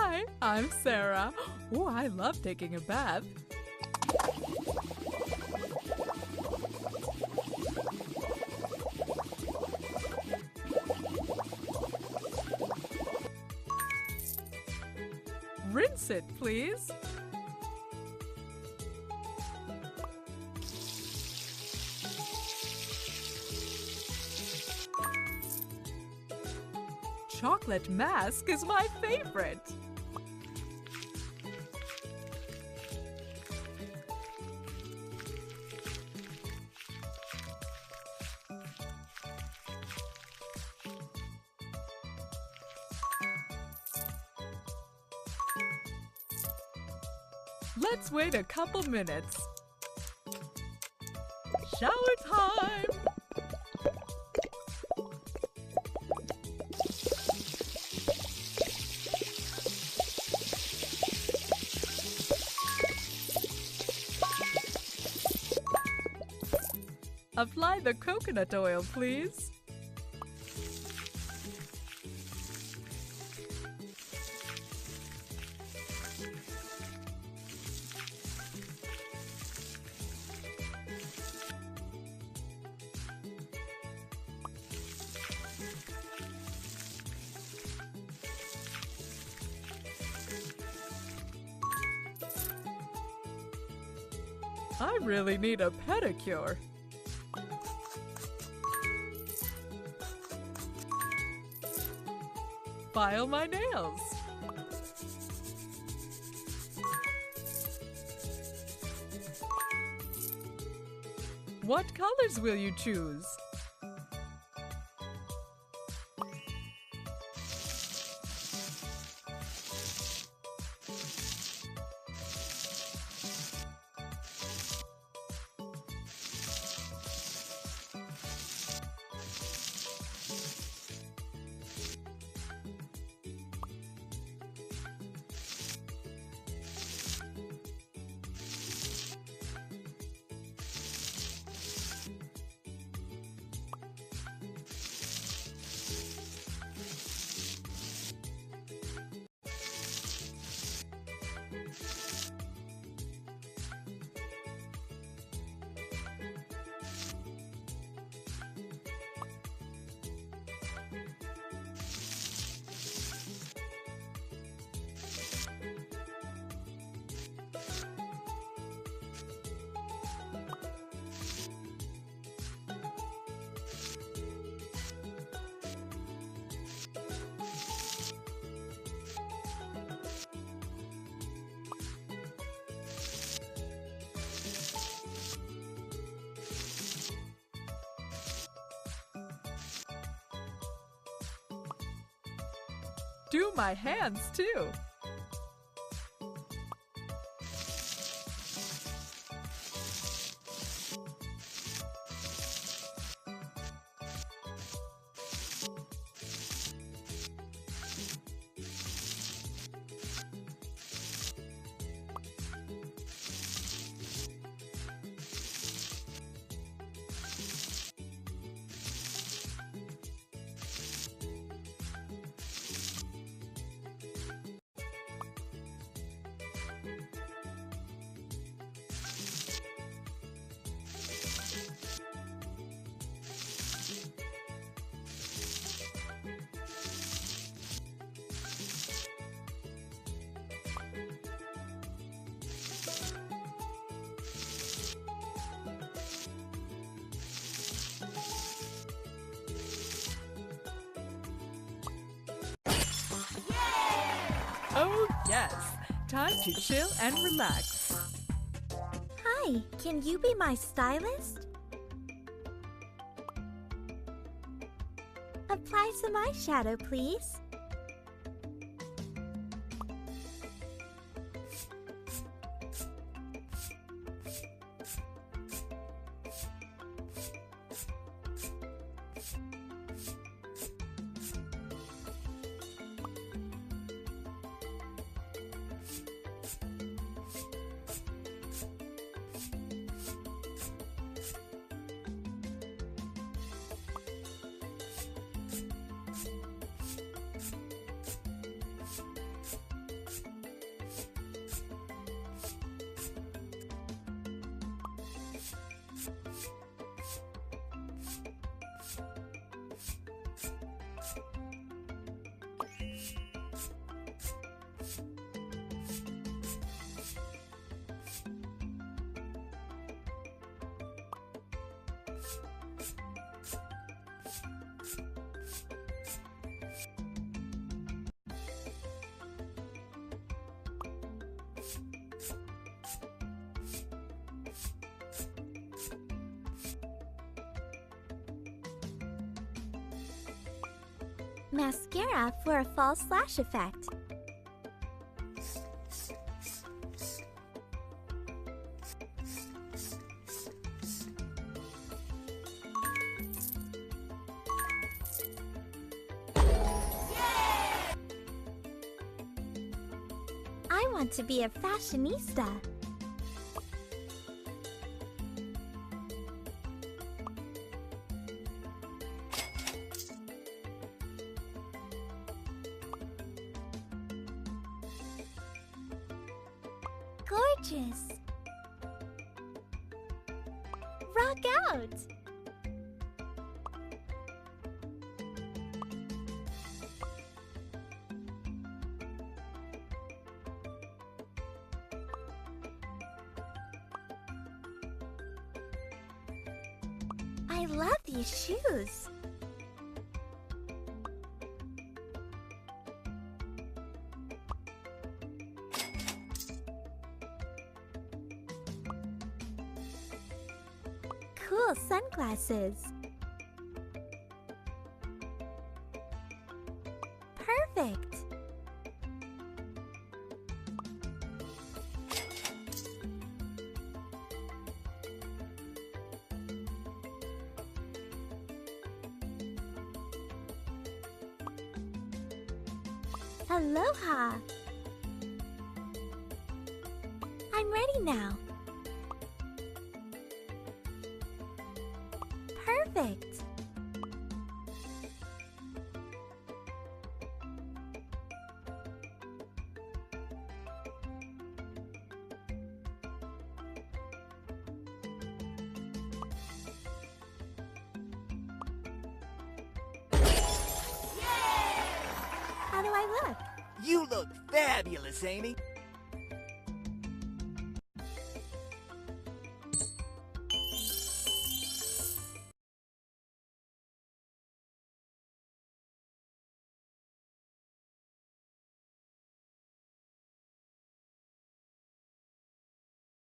Hi, I'm Sarah. Oh, I love taking a bath. Rinse it, please. Chocolate mask is my favorite. Let's wait a couple minutes. Shower time! Apply the coconut oil, please. I really need a pedicure. File my nails. What colors will you choose? Do my hands too. Oh yes, time to chill and relax. Hi, can you be my stylist? Apply some eyeshadow, please. Mascara for a false lash effect. I want to be a fashionista. Gorgeous! Rock out! I love these shoes. Cool sunglasses. Perfect. Aloha! I'm ready now. Perfect! How do I look? You look fabulous, Amy.